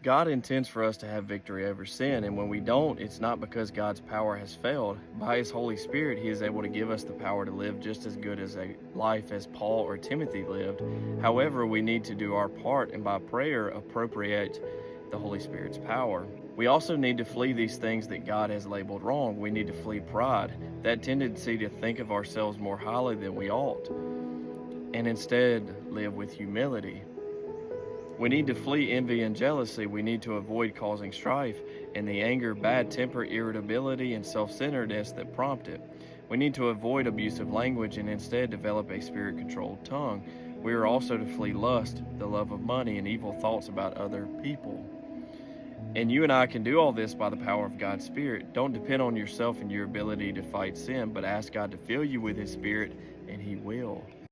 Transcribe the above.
God intends for us to have victory over sin, and when we don't, it's not because God's power has failed. By His Holy Spirit, He is able to give us the power to live just as good as a life as Paul or Timothy lived. However, we need to do our part and by prayer appropriate the Holy Spirit's power. We also need to flee these things that God has labeled wrong. We need to flee pride, that tendency to think of ourselves more highly than we ought, and instead live with humility. We need to flee envy and jealousy. We need to avoid causing strife and the anger, bad temper, irritability, and self-centeredness that prompt it. We need to avoid abusive language and instead develop a spirit-controlled tongue. We are also to flee lust, the love of money, and evil thoughts about other people. And you and I can do all this by the power of God's Spirit. Don't depend on yourself and your ability to fight sin, but ask God to fill you with His Spirit, and He will.